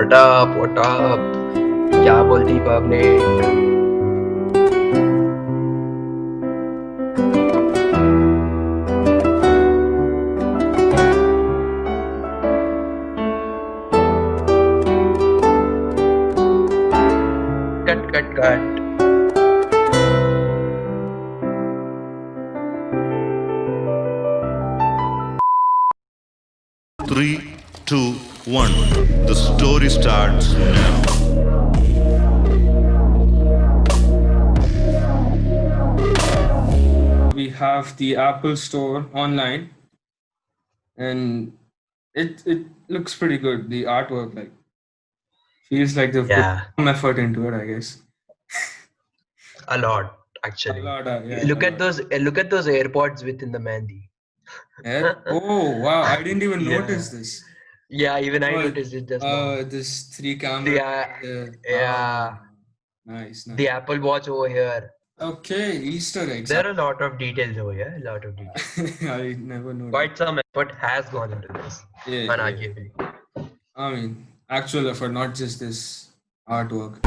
What up? क्या बोलती public? Cut. 3, 2, 1. The story starts now. We have the Apple Store online, and it looks pretty good. The artwork feels like they've put some effort into it, I guess. A lot, actually. A lot, yeah. Look at those AirPods within the Mehndi. Oh wow! I didn't even notice this. Yeah, even I noticed it just now. This 3 cameras. Yeah. Nice. The Apple Watch over here. Okay, Easter eggs. There are a lot of details over here. A lot of details. I never noticed. Quite some effort has gone into this. Yeah. Unarguably. I mean, actual effort, not just this artwork.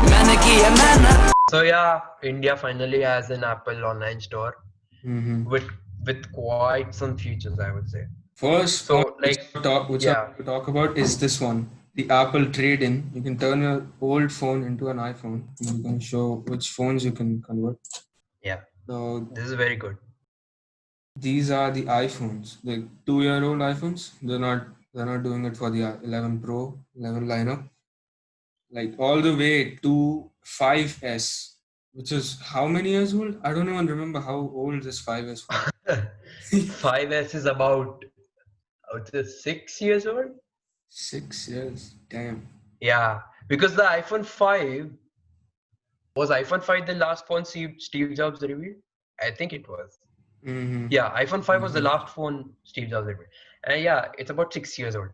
So yeah, India finally has an Apple online store with quite some features, I would say. First, which I talk about is this one, the Apple trade-in. You can turn your old phone into an iPhone. You can show which phones you can convert. Yeah. So this is very good. These are the iPhones, the 2-year-old iPhones. They're not doing it for the 11 Pro, 11 lineup. Like all the way to 5S, which is how many years old? I don't even remember how old this 5S was. 5S is about 6 years old. 6 years, damn. Yeah, because the iPhone 5 was the last phone Steve Jobs revealed. I think it was. Yeah, iPhone 5 was the last phone Steve Jobs revealed, and yeah, it's about 6 years old.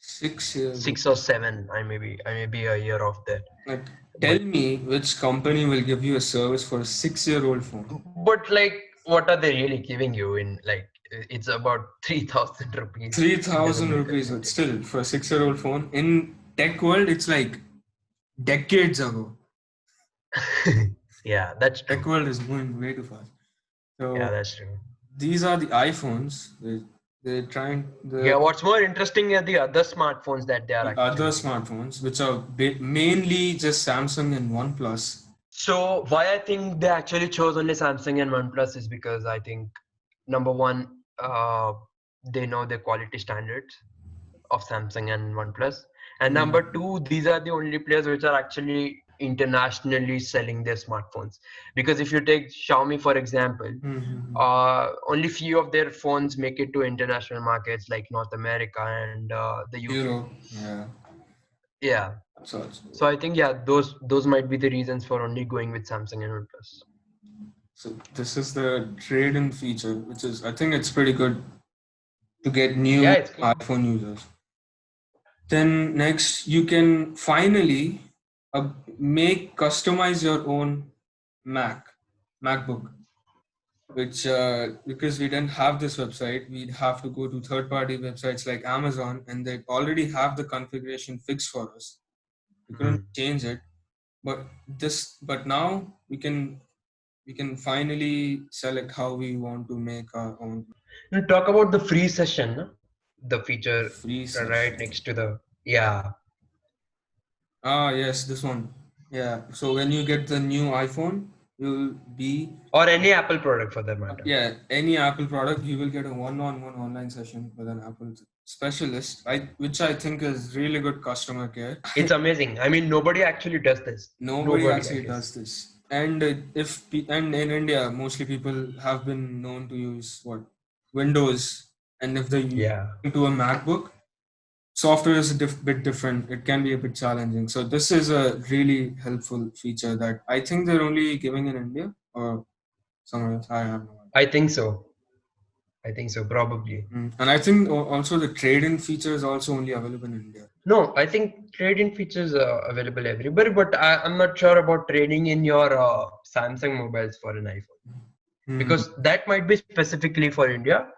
6 years. 6 or 7. I may be a year off there. Like, tell me which company will give you a service for a 6-year-old phone. But what are they really giving you in it's about 3,000 rupees. 3,000 rupees, but still for a 6-year-old phone in tech world, it's like decades ago. Yeah, that's true. Tech world is moving way too fast. So yeah, that's true. These are the iPhones. They're trying. What's more interesting are the other smartphones that they are. Other smartphones, which are mainly just Samsung and OnePlus. So why I think they actually chose only Samsung and OnePlus is because I think number one, they know the quality standards of Samsung and OnePlus, and number two, these are the only players which are actually internationally selling their smartphones. Because if you take Xiaomi for example, only few of their phones make it to international markets like North America and the UK. Europe, yeah. So I think those might be the reasons for only going with Samsung and OnePlus. So this is the trade-in feature, which is, I think it's pretty good to get new iPhone users. Then next, you can finally customize your own MacBook, which because we didn't have this website, we'd have to go to third-party websites like Amazon, and they already have the configuration fixed for us. We couldn't change it, but now we can finally select how we want to make our own. We'll talk about the free session, the feature right next to the yes, this one. Yeah, so when you get the new iPhone, you'll be, or any Apple product for that matter. Yeah, any Apple product, you will get a one-on-one online session with an Apple specialist, which I think is really good customer care. It's amazing. I mean, nobody actually does this. Nobody actually does this. And in India, mostly people have been known to use Windows, and if they into a MacBook, software is a bit different. It can be a bit challenging. So this is a really helpful feature that I think they're only giving in India or somewhere else. I have no idea. I think so, probably. And I think also the trade-in feature is also only available in India. No, I think trade-in features are available everywhere, but I'm not sure about trading in your Samsung mobiles for an iPhone. Because that might be specifically for India,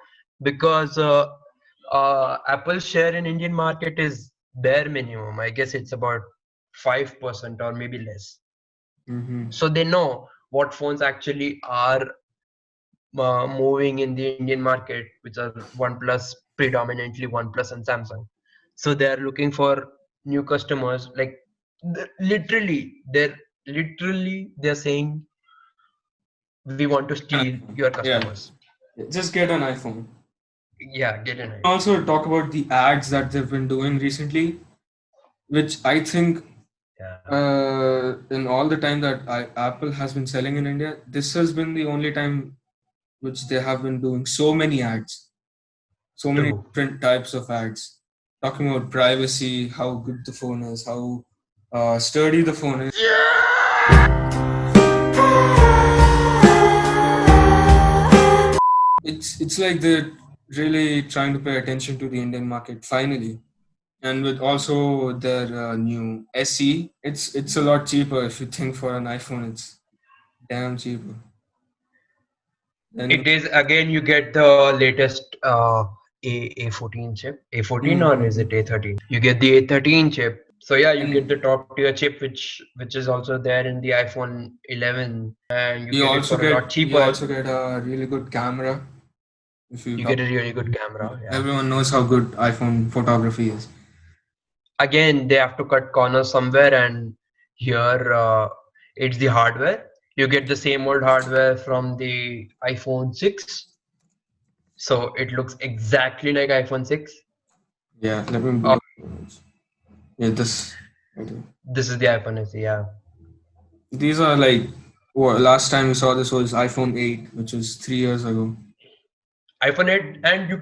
because Apple's share in Indian market is bare minimum. I guess it's about 5% or maybe less. Mm-hmm. So they know what phones actually are moving in the Indian market, which are OnePlus, predominantly OnePlus and Samsung. So they are looking for new customers. Like they're saying we want to steal your Yeah, customers. just get an iPhone. Yeah, get an iPhone. Also, talk about the ads that they've been doing recently, which I think Yeah, in all the time that Apple has been selling in India, this has been the only time which they have been doing so many ads, so many true. different types of ads, talking about privacy, how good the phone is, how sturdy the phone is. It's like they're really trying to pay attention to the Indian market finally, and with also their new SE, it's a lot cheaper if you think for an iPhone, it's damn cheaper. Then It is again. You get the latest A14 chip. A14 or is it Mhm. A13? You get the A13 chip. So yeah, you get And the top tier chip, which is also there in the iPhone 11, and you get it for a lot you cheaper. also get a really good camera if you You talk. get a really good camera. Yeah. Everyone knows how good iPhone photography is. Again, they have to cut corners somewhere, and here it's the hardware. You get the same old hardware from the iPhone 6, so it looks exactly like iPhone 6. Yeah, let me Uh, bring. Yeah, this. I do. this is the iPhone SE. Yeah. These are like. Well, last time we saw this was iPhone 8, which was 3 years ago. iPhone 8, and you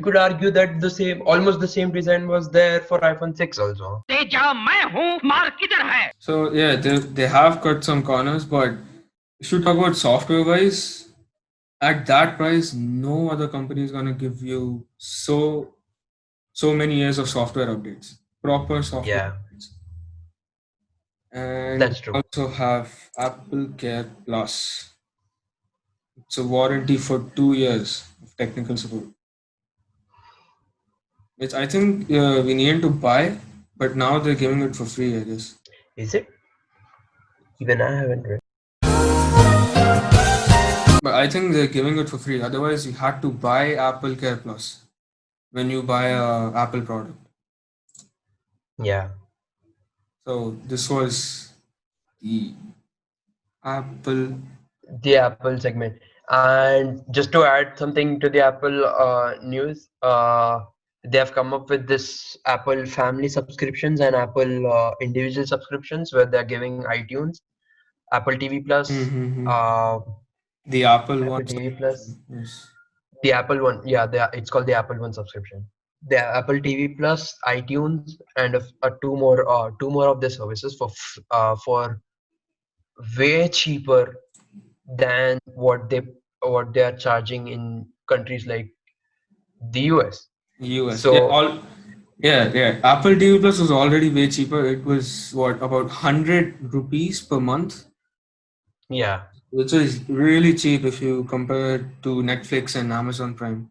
could argue that the same, almost the same design was there for iPhone 6 also. So yeah, they have cut some corners, but if you talk about software wise, at that price, no other company is gonna give you so many years of software updates, proper software Yeah, updates. And that's we true. also have Apple Care Plus. It's a warranty for 2 years of technical support. Which I think we needed to buy, but now they're giving it for free, I guess. Is it? Even I haven't read. But I think they're giving it for free. Otherwise, you had to buy Apple Care Plus when you buy a Apple product. Yeah. So this was the Apple. The Apple segment. And just to add something to the Apple news, they have come up with this Apple family subscriptions and Apple individual subscriptions where they're giving iTunes, Apple TV Plus, Mm-hmm. uh, The Apple One Apple TV Plus, subscription. Yes. the Apple one. Yeah, it's called the Apple One subscription. The Apple TV Plus, iTunes, and two more of the services for way cheaper than what they are charging in countries like the US. US. Yeah, So yeah. Apple TV Plus was already way cheaper. It was what about 100 rupees per month, yeah, which is really cheap if you compare it to Netflix and Amazon Prime.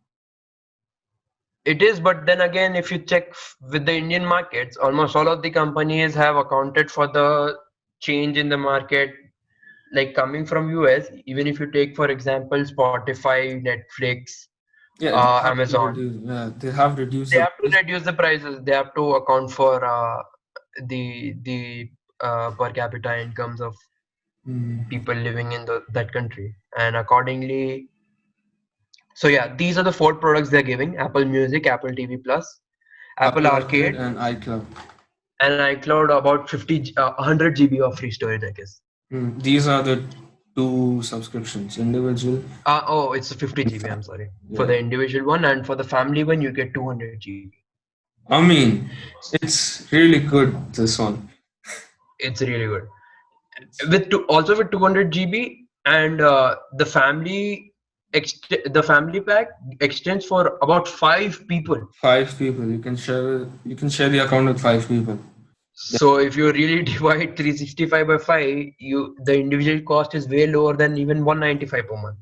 it is. But then again, if you check with the Indian markets, almost all of the companies have accounted for the change in the market, like coming from US. Even if you take, for example, Spotify, Netflix, Yeah, they have to Amazon, reduce. Yeah, they have reduced they the have to price. reduce the prices. They have to account for the per capita incomes of Mm. people living in that country, and accordingly. So yeah, these are the four products they're giving: Apple Music, Apple TV Plus, Apple Apple Arcade Arcade, and iCloud. and iCloud, about 100 GB of free storage, I guess. These are the two subscriptions, individual. Oh, it's 50 GB. I'm sorry, for Yeah, the individual one, and for the family one, you get 200 GB. I mean, it's really good. This one. It's really good. It's Also with 200 GB, and the family pack extends for about 5 people. 5 people. You can share the account with 5 people. So if you really divide 365 by 5, the individual cost is way lower than even 195 per month.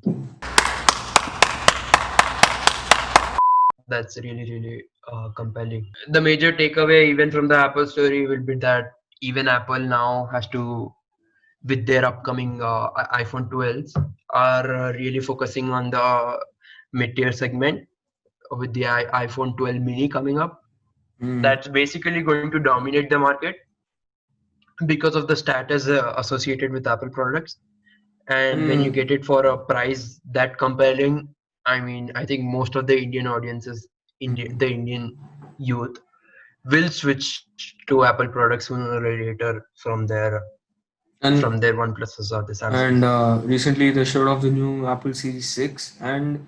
That's really compelling. The major takeaway even from the Apple story will be that even Apple now has to, with their upcoming iPhone 12s, are really focusing on the mid-tier segment with the iPhone 12 mini coming up. Mm. That's basically going to dominate the market because of the status associated with Apple products. And when you And get it for a price that compelling, I mean, I think most of the Indian audiences, the Indian youth, will switch to Apple products sooner or later from and their OnePluses or the Samsungs. and recently they showed off the new Apple Series 6, and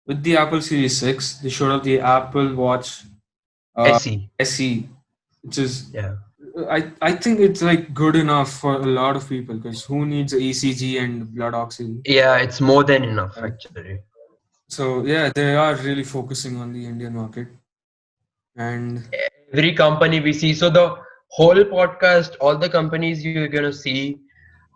with the Apple Series 6 they showed off the Apple Watch uh, SE, SE, which is, yeah, I think it's like good enough for a lot of people, because who needs a ECG and blood oxygen? yeah, it's more than enough Uh, actually. so yeah, they are really focusing on the Indian market. And Every company we see, so the whole podcast, all the companies you're gonna see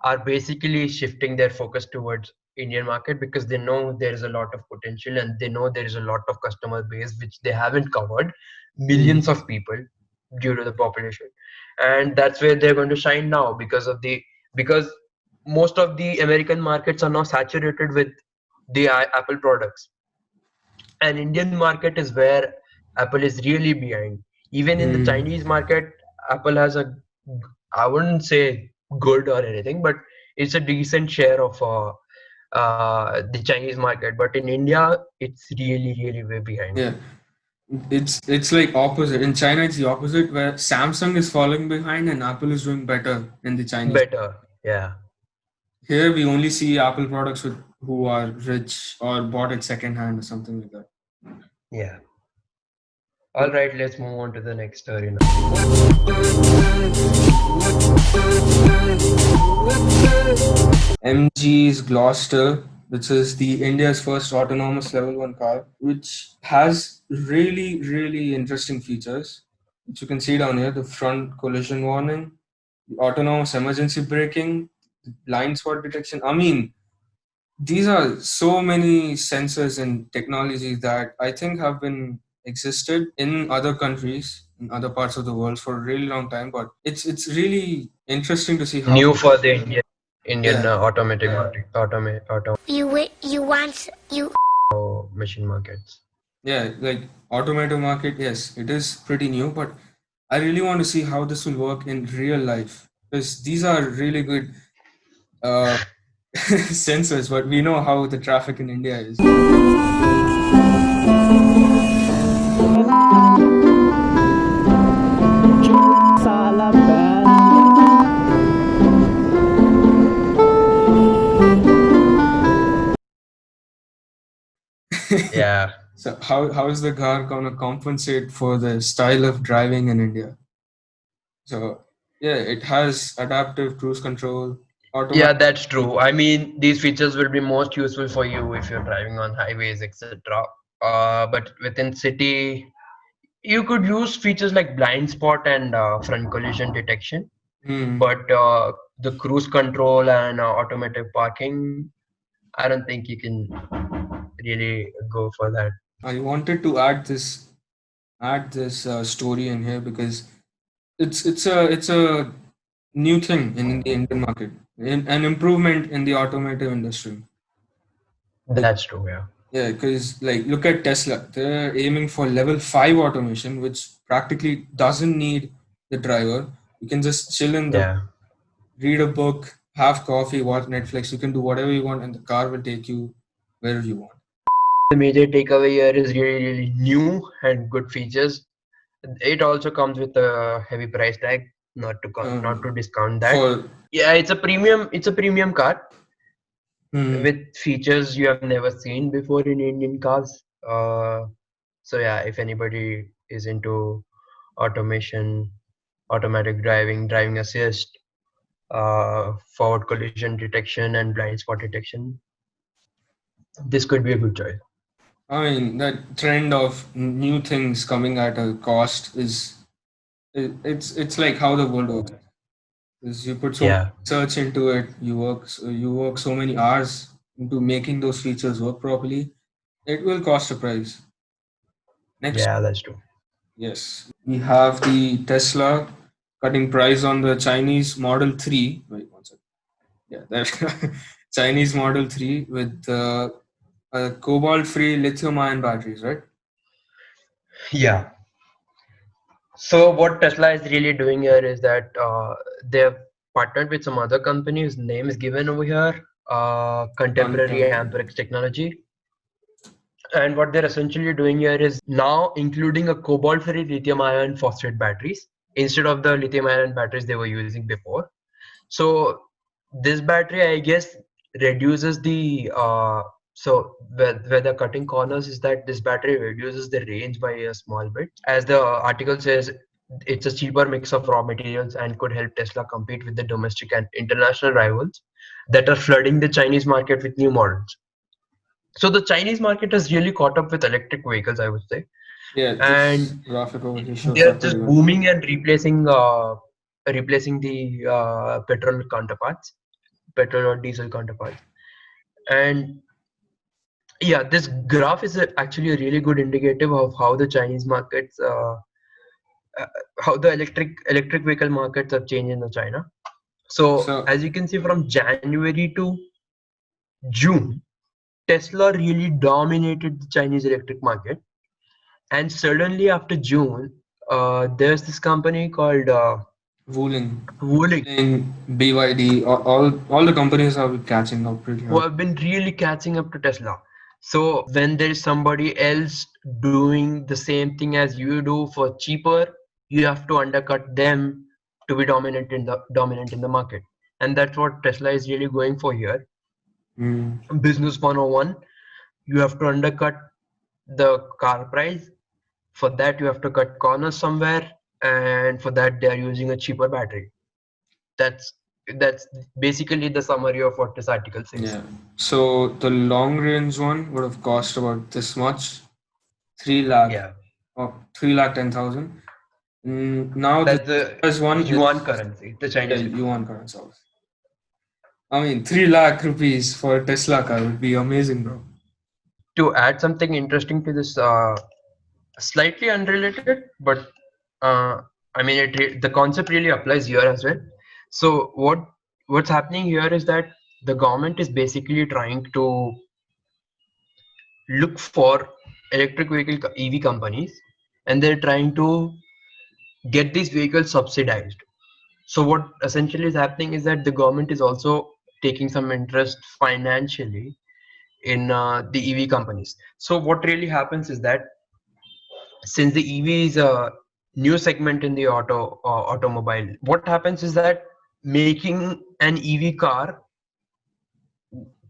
are basically shifting their focus towards Indian market because they know there is a lot of potential and they know there is a lot of customer base which they haven't covered, mm, millions of people due to the population, and that's where they're going to shine now because most of the American markets are now saturated with the Apple products, and Indian market is where Apple is really behind. Even in the mm, Chinese market, Apple has a, I wouldn't say good or anything, but it's a decent share of the Chinese market. But in India, it's really way behind. yeah, it's like opposite. In China, it's the opposite, where Samsung is falling behind and Apple is doing better in the Chinese. Better, yeah, Here we only see Apple products with who are rich or bought it second hand or something like that. yeah. All So right, let's move on to the next story now. MG's Gloster, which is the India's first autonomous level 1 car, which has really interesting features, which you can see down here: the front collision warning, the autonomous emergency braking, blind spot detection. I mean, these are so many sensors and technologies that I think have been existed in other countries, in other parts of the world, for a really long time. But it's really interesting to see how, New for the Indian yeah, automatic market, You want you machine markets. yeah, like automotive market. Yes, it is pretty new, but I really want to see how this will work in real life, because these are really good uh, sensors. But we know how the traffic in India is. Yeah. So how is the car gonna compensate for the style of driving in India? So yeah, it has adaptive cruise control, automatic. Yeah, that's true. I mean, these features will be most useful for you if you're driving on highways, etc. But within city, you could use features like blind spot and front collision detection. Hmm. But the cruise control and automatic parking, I don't think you can really go for that. I wanted to add this story in here because it's a new thing in the Indian market, an improvement in the automotive industry. Like, That's true. Yeah. yeah, because like look at Tesla, they're aiming for level 5 automation, which practically doesn't need the driver. You can just chill in the, Yeah. read a book, have coffee, watch Netflix. You can do whatever you want, and the car will take you wherever you want. The major takeaway here is really new and good features. It also comes with a heavy price tag. Not to Um, discount that. for Yeah, it's a premium. It's a premium car hmm, with features you have never seen before in Indian cars. So yeah, if anybody is into automation, automatic driving, driving assist, forward collision detection, and blind spot detection, this could be a good choice. I mean, that trend of new things coming at a cost is it's like how the world works. Is you put so much Yeah, research into it, you work so many hours into making those features work properly. It will cost a price. Next, Yeah, that's true. yes, we have the Tesla cutting price on the Chinese Model 3. Wait one second. Yeah, that Chinese Model 3 with cobalt-free lithium-ion batteries, right? Yeah. So what Tesla is really doing here is that they've partnered with some other company whose name is given over here, Contemporary Amperex Technology. And what they're essentially doing here is now including a cobalt-free lithium ion phosphate batteries instead of the lithium ion batteries they were using before. So this battery, I guess, reduces the so where the cutting corners is that this battery reduces the range by a small bit. As the article says, it's a cheaper mix of raw materials and could help Tesla compete with the domestic and international rivals that are flooding the Chinese market with new models. So the Chinese market has really caught up with electric vehicles, I would say, Yeah, this and graphic over here shows they're that pretty just well. booming and replacing the petrol counterparts, petrol or diesel counterparts. And yeah, this graph is actually a really good indicative of how the Chinese markets, uh, how the electric vehicle markets have changed in the China. So So, as you can see, from January to June, Tesla really dominated the Chinese electric market. And suddenly after June, there's this company called Wuling, Wuling, BYD, all the companies are catching up pretty who hard. have been really catching up to Tesla. So when there is somebody else doing the same thing as you do for cheaper, you have to undercut them to be dominant in the market. And that's what Tesla is really going for here. Mm. Business 101, you have to undercut the car price. For that, you have to cut corners somewhere, and for that, they are using a cheaper battery. That's that's basically the summary of what this article says. Yeah. So the long range one would have cost about this much, 3 lakh Yeah, or 3,10,000. Now the that's the Tesla's one is, yuan currency, the yeah, Chinese currency. yuan currency. I mean, 3 lakh rupees for a Tesla car would be amazing, bro. To add something interesting to this, slightly unrelated, but I mean, the concept really applies here as well. So what's happening here is that the government is basically trying to look for electric vehicle EV companies, and they're trying to get these vehicles subsidized. So what essentially is happening is that the government is also taking some interest financially in the EV companies. So what really happens is that since the EV is a new segment in the automobile, what happens is that making an EV car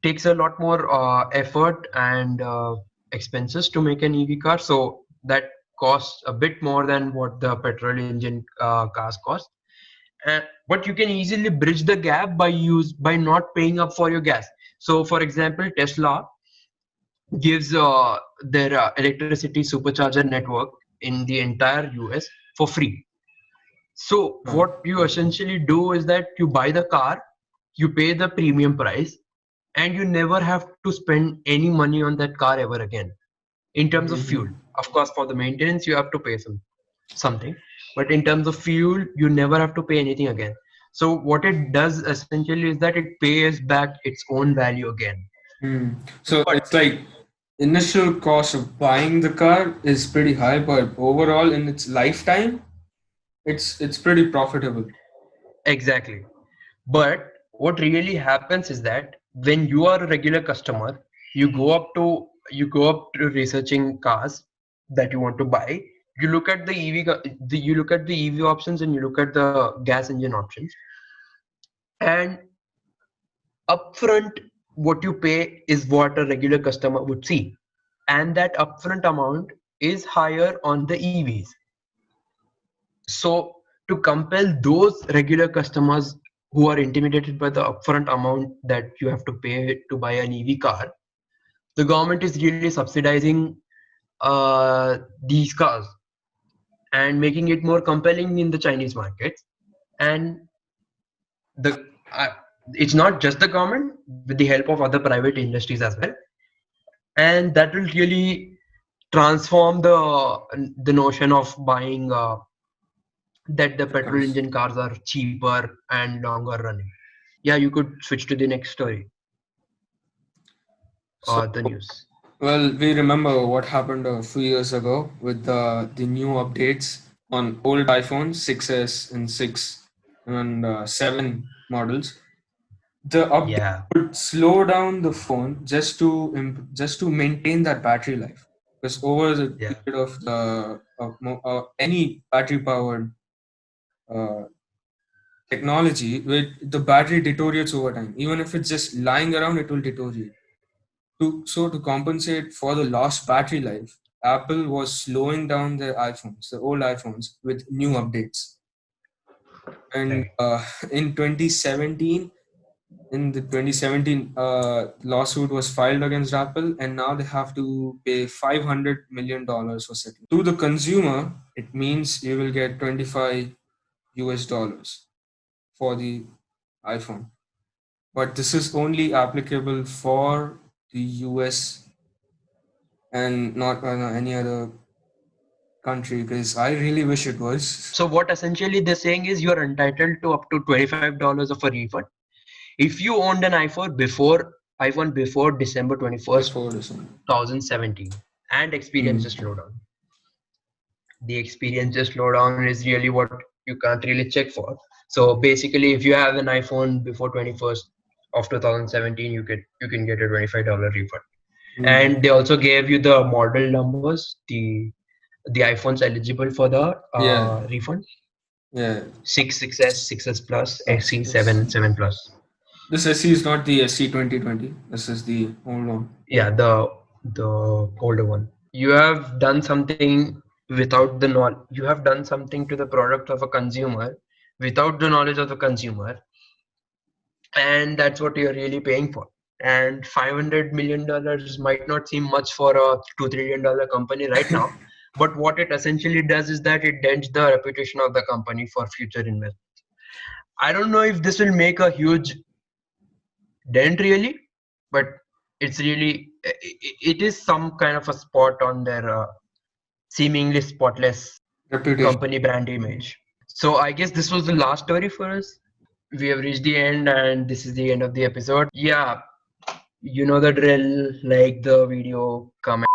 takes a lot more effort and expenses to make an EV car. So that costs a bit more than what the petrol engine cars cost. But you can easily bridge the gap by not paying up for your gas. So for example, Tesla gives their electricity supercharger network in the entire US for free. So Oh, what you essentially do is that you buy the car, you pay the premium price, and you never have to spend any money on that car ever again. In terms of fuel, mhm. of course, for the maintenance you have to pay something, but in terms of fuel you never have to pay anything again. So what it does essentially is that it pays back its own value again. So But it's like initial cost of buying the car is pretty high, but overall in its lifetime, it's pretty profitable. exactly. But what really happens is that when you are a regular customer, you go up to researching cars that you want to buy. You look at the you look at the EV options and you look at the gas engine options. And upfront, what you pay is what a regular customer would see, and that upfront amount is higher on the EVs. So to compel those regular customers who are intimidated by the upfront amount that you have to pay to buy an EV car, the government is really subsidizing these cars and making it more compelling in the Chinese markets. And the it's not just the government, with the help of other private industries as well, and that will really transform the notion of buying that the petrol Cars. engine cars are cheaper and longer running. Yeah, you could switch to the next story So, or the news. well, we remember what happened a few years ago with the new updates on old iPhone 6s and 6 and 7 models. The update Yeah, would slow down the phone just to maintain that battery life, because over the yeah, period of any battery powered uh, technology, the battery deteriorates over time. Even if it's just lying around, it will deteriorate. To compensate for the lost battery life, Apple was slowing down their iPhones, the old iPhones, with new updates. And right. in 2017, in the 2017 lawsuit was filed against Apple, and now they have to pay $500 million for settlement. To the consumer, it means you will get 25 US dollars for the iPhone. But this is only applicable for the US and not any other country, because I really wish it was. So what essentially they're saying is you're entitled to up to $25 of a refund if you owned an iPhone before December 21st, Before this one. 2017 and experienced a Mm. slowdown. The experience slowdown is really what you can't really check for. So basically, if you have an iPhone before 21st of 2017, you can get a $25 refund. Mm. And they also gave you the model numbers, the iPhones eligible for the Yeah, refund: yeah. 6, 6s, 6s plus, Plus, SE, yes. 7, 7 plus. This SE is not the SC 2020. This is the old one. Yeah, the older one. You have done something without the knowledge. You have done something to the product of a consumer without the knowledge of the consumer, and that's what you're really paying for. And $500 million might not seem much for a $2 trillion company right now, but what it essentially does is that it dents the reputation of the company for future investment. I don't know if this will make a huge dent really, but it's really it is some kind of a spot on their seemingly spotless Reputation. company brand image. So I guess this was the last story for us. We have reached the end, and this is the end of the episode. Yeah, you know the drill. Like the video, comment.